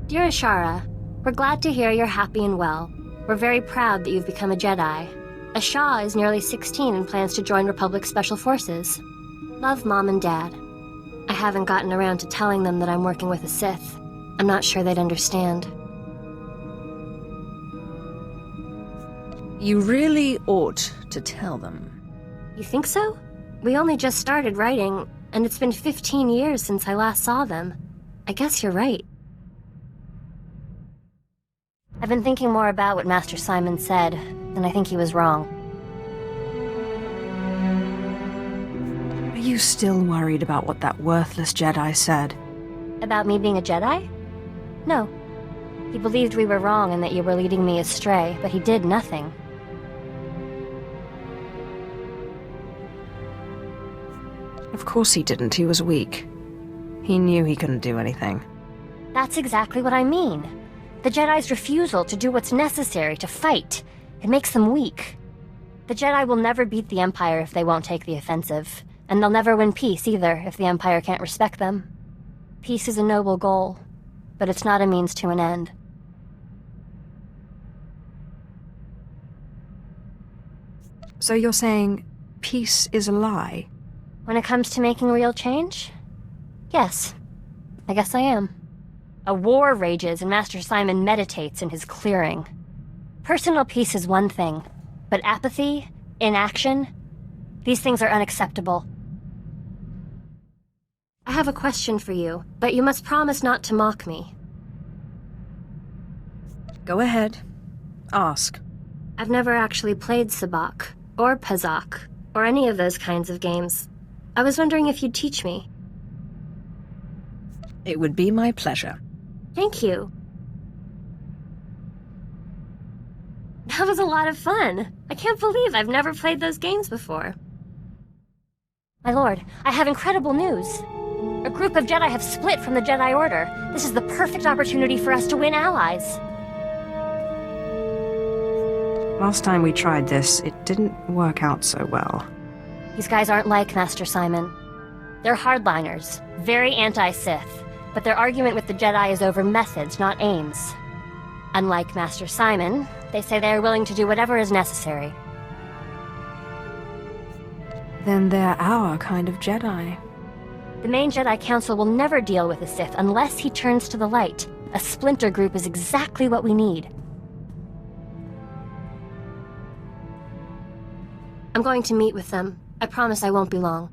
Speaker 8: Dear Ashara, we're glad to hear you're happy and well. We're very proud that you've become a Jedi. Asha is nearly 16 and plans to join Republic Special Forces. Love, Mom and Dad. I haven't gotten around to telling them that I'm working with a Sith. I'm not sure they'd understand.
Speaker 1: You really ought to tell them.
Speaker 8: You think so? We only just started writing, and it's been 15 years since I last saw them. I guess you're right. I've been thinking more about what Master Simon said, and I think he was wrong.
Speaker 1: Are you still worried about what that worthless Jedi said?
Speaker 8: About me being a Jedi? No. He believed we were wrong and that you were leading me astray, but he did nothing.
Speaker 1: Of course he didn't. He was weak. He knew he couldn't do anything.
Speaker 8: That's exactly what I mean. The Jedi's refusal to do what's necessary to fight. It makes them weak. The Jedi will never beat the Empire if they won't take the offensive. And they'll never win peace either if the Empire can't respect them. Peace is a noble goal, but it's not a means to an end.
Speaker 1: So you're saying peace is a lie?
Speaker 8: When it comes to making real change? Yes. I guess I am. A war rages and Master Simon meditates in his clearing. Personal peace is one thing, but apathy, inaction, these things are unacceptable. I have a question for you, but you must promise not to mock me.
Speaker 1: Go ahead. Ask.
Speaker 8: I've never actually played Sabacc, or Pazak, or any of those kinds of games. I was wondering if you'd teach me.
Speaker 1: It would be my pleasure.
Speaker 8: Thank you. That was a lot of fun. I can't believe I've never played those games before. My lord, I have incredible news. A group of Jedi have split from the Jedi Order. This is the perfect opportunity for us to win allies.
Speaker 1: Last time we tried this, it didn't work out so well.
Speaker 8: These guys aren't like Master Simon. They're hardliners, very anti-Sith, but their argument with the Jedi is over methods, not aims. Unlike Master Simon, they say they are willing to do whatever is necessary.
Speaker 1: Then they're our kind of Jedi.
Speaker 8: The main Jedi Council will never deal with a Sith unless he turns to the light. A splinter group is exactly what we need. I'm going to meet with them. I promise I won't be long.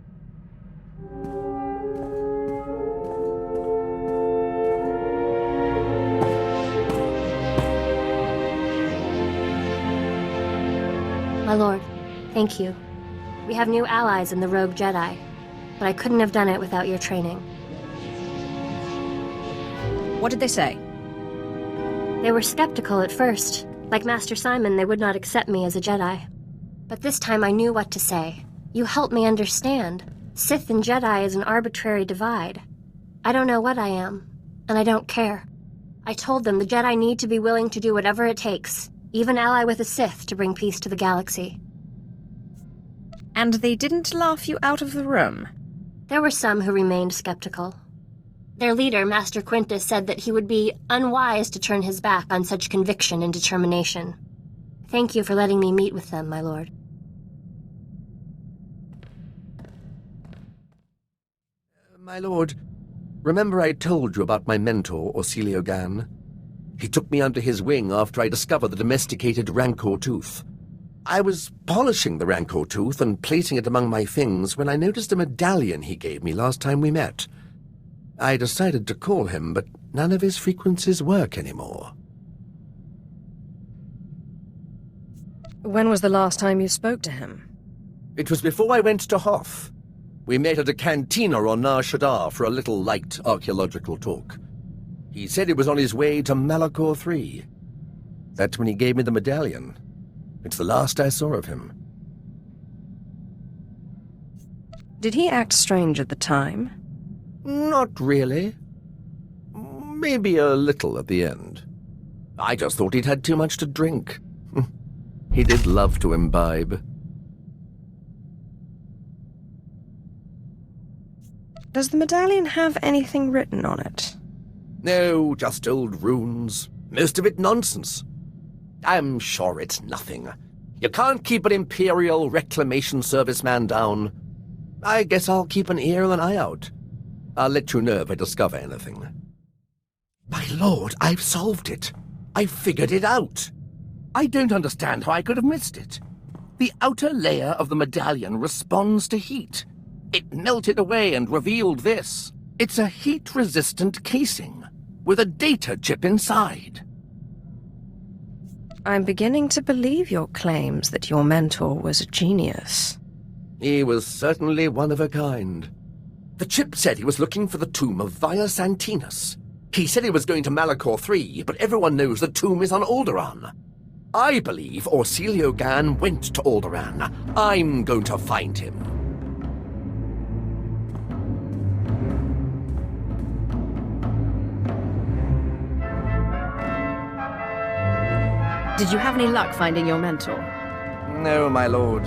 Speaker 8: My lord, thank you. We have new allies in the Rogue Jedi, but I couldn't have done it without your training.
Speaker 1: What did they say?
Speaker 8: They were skeptical at first. Like Master Simon, they would not accept me as a Jedi. But this time I knew what to say. You helped me understand. Sith and Jedi is an arbitrary divide. I don't know what I am, and I don't care. I told them the Jedi need to be willing to do whatever it takes, even ally with a Sith to bring peace to the galaxy.
Speaker 1: And they didn't laugh you out of the room?
Speaker 8: There were some who remained skeptical. Their leader, Master Quintus, said that he would be unwise to turn his back on such conviction and determination. Thank you for letting me meet with them, my lord.
Speaker 2: My lord, remember I told you about my mentor, Orsilio Gan? He took me under his wing after I discovered the domesticated Rancor tooth. I was polishing the Rancor tooth and placing it among my things when I noticed a medallion he gave me last time we met. I decided to call him, but none of his frequencies work anymore.
Speaker 1: When was the last time you spoke to him?
Speaker 2: It was before I went to Hoth. We met at a cantina on Nar Shaddaa for a little light archaeological talk. He said he was on his way to Malachor III. That's when he gave me the medallion. It's the last I saw of him.
Speaker 1: Did he act strange at the time?
Speaker 2: Not really. Maybe a little at the end. I just thought he'd had too much to drink. He did love to imbibe.
Speaker 1: Does the medallion have anything written on it?
Speaker 2: No, just old runes. Most of it nonsense. I'm sure it's nothing. You can't keep an Imperial Reclamation Service man down. I guess I'll keep an ear and an eye out. I'll let you know if I discover anything. My lord, I've solved it. I've figured it out. I don't understand how I could have missed it. The outer layer of the medallion responds to heat. It melted away and revealed this. It's a heat-resistant casing, with a data chip inside.
Speaker 1: I'm beginning to believe your claims that your mentor was a genius.
Speaker 2: He was certainly one of a kind. The chip said he was looking for the tomb of Vias Antinous. He said he was going to Malachor III, but everyone knows the tomb is on Alderaan. I believe Orsilio Gan went to Alderaan. I'm going to find him.
Speaker 1: Did you have any luck finding your mentor?
Speaker 2: No, my lord.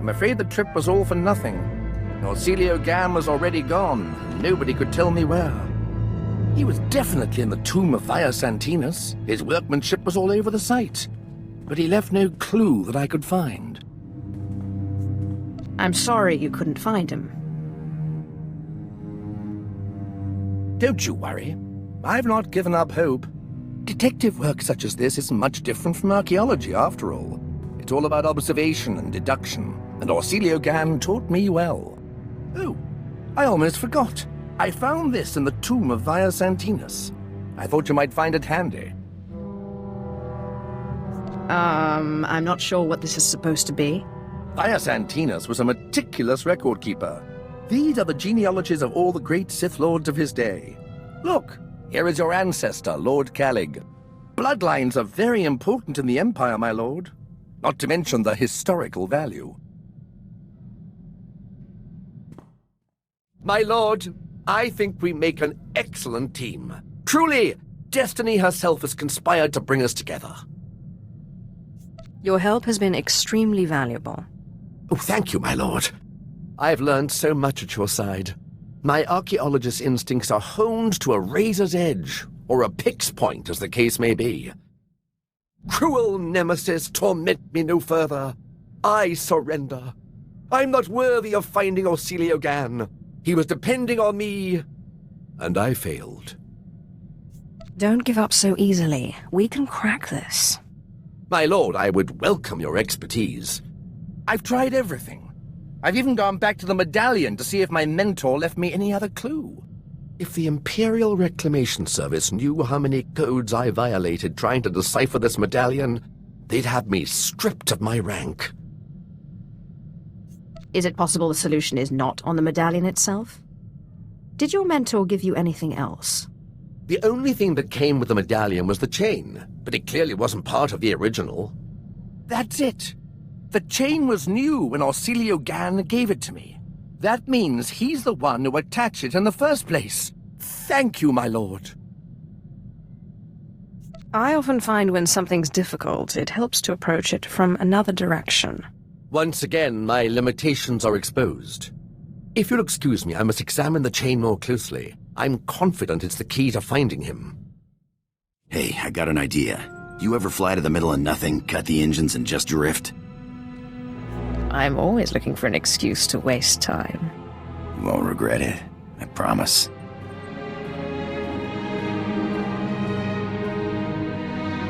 Speaker 2: I'm afraid the trip was all for nothing. Orsilio Gan was already gone, and nobody could tell me where. He was definitely in the tomb of Vias Antinous. His workmanship was all over the site. But he left no clue that I could find.
Speaker 1: I'm sorry you couldn't find him.
Speaker 2: Don't you worry. I've not given up hope. Detective work such as this isn't much different from archaeology, after all. It's all about observation and deduction, and Orsilio Gan taught me well. Oh, I almost forgot. I found this in the tomb of Vias Antinous. I thought you might find it handy.
Speaker 1: I'm not sure what this is supposed to be.
Speaker 2: Vias Antinous was a meticulous record keeper. These are the genealogies of all the great Sith Lords of his day. Look, here is your ancestor, Lord Calig. Bloodlines are very important in the Empire, my lord. Not to mention the historical value. My lord, I think we make an excellent team. Truly, destiny herself has conspired to bring us together.
Speaker 1: Your help has been extremely valuable.
Speaker 2: Oh, thank you, my lord. I've learned so much at your side. My archaeologist's instincts are honed to a razor's edge, or a pick's point, as the case may be. Cruel nemesis, torment me no further. I surrender. I'm not worthy of finding Orsilio Gan. He was depending on me, and I failed.
Speaker 1: Don't give up so easily. We can crack this.
Speaker 2: My lord, I would welcome your expertise. I've tried everything. I've even gone back to the medallion to see if my mentor left me any other clue. If the Imperial Reclamation Service knew how many codes I violated trying to decipher this medallion, they'd have me stripped of my rank.
Speaker 1: Is it possible the solution is not on the medallion itself? Did your mentor give you anything else?
Speaker 2: The only thing that came with the medallion was the chain, but it clearly wasn't part of the original. That's it. The chain was new when Orsilio Gan gave it to me. That means he's the one who attached it in the first place. Thank you, my lord.
Speaker 1: I often find when something's difficult, it helps to approach it from another direction.
Speaker 2: Once again, my limitations are exposed. If you'll excuse me, I must examine the chain more closely. I'm confident it's the key to finding him.
Speaker 11: Hey, I got an idea. You ever fly to the middle of nothing, cut the engines, and just drift?
Speaker 1: I'm always looking for an excuse to waste time.
Speaker 11: You won't regret it. I promise.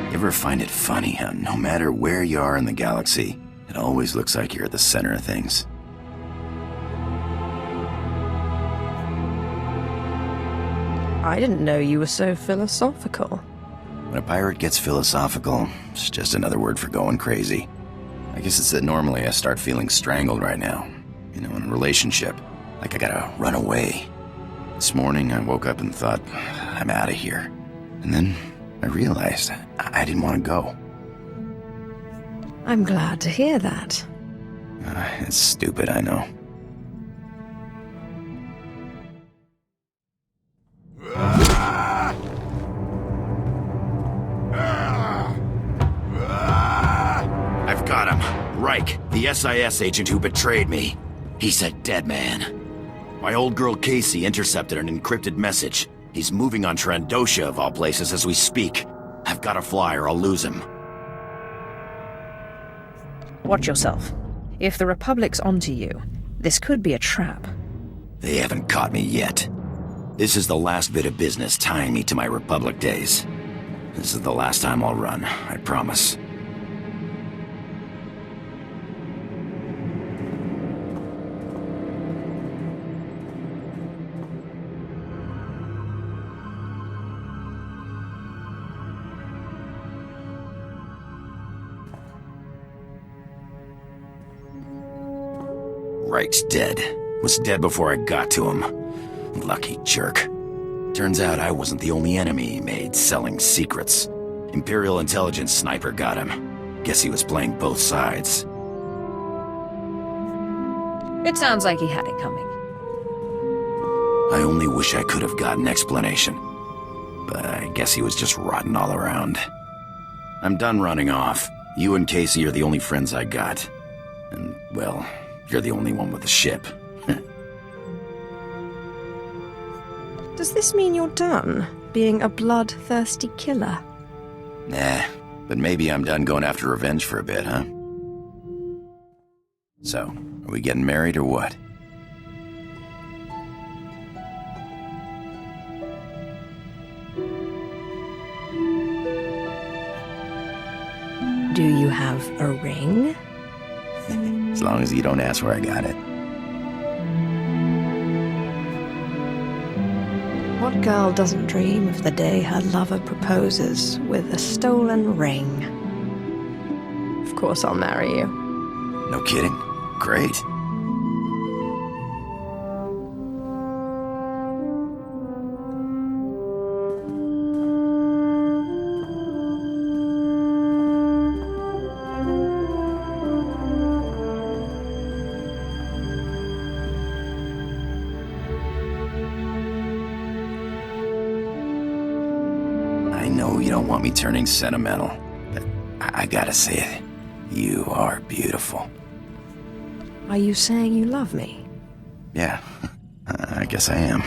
Speaker 11: You ever find it funny how no matter where you are in the galaxy, it always looks like you're at the center of things?
Speaker 1: I didn't know you were so philosophical.
Speaker 11: When a pirate gets philosophical, it's just another word for going crazy. I guess it's that normally I start feeling strangled right now. You know, in a relationship. Like I gotta run away. This morning I woke up and thought, I'm out of here. And then I realized I didn't want to go.
Speaker 1: I'm glad to hear that.
Speaker 11: It's stupid, I know. I've got him. Reich, the SIS agent who betrayed me. He's a dead man. My old girl Casey intercepted an encrypted message. He's moving on Trandosha, of all places, as we speak. I've got to fly or I'll lose him.
Speaker 1: Watch yourself. If the Republic's onto you, this could be a trap.
Speaker 11: They haven't caught me yet. This is the last bit of business tying me to my Republic days. This is the last time I'll run, I promise. Reich's dead. Was dead before I got to him. Lucky jerk. Turns out I wasn't the only enemy he made selling secrets. Imperial intelligence sniper got him. Guess he was playing both sides.
Speaker 1: It sounds like he had it coming.
Speaker 11: I only wish I could have gotten explanation. But I guess he was just rotten all around. I'm done running off. You and Casey are the only friends I got. And, well, you're the only one with a ship.
Speaker 1: Does this mean you're done being a bloodthirsty killer?
Speaker 11: Nah, but maybe I'm done going after revenge for a bit, huh? So, are we getting married or what?
Speaker 1: Do you have a ring?
Speaker 11: As long as you don't ask where I got it.
Speaker 1: What girl doesn't dream of the day her lover proposes with a stolen ring? Of course I'll marry you.
Speaker 11: No kidding. Great. I know you don't want me turning sentimental, but I gotta say it. You are beautiful.
Speaker 1: Are you saying you love me?
Speaker 11: Yeah, I guess I am.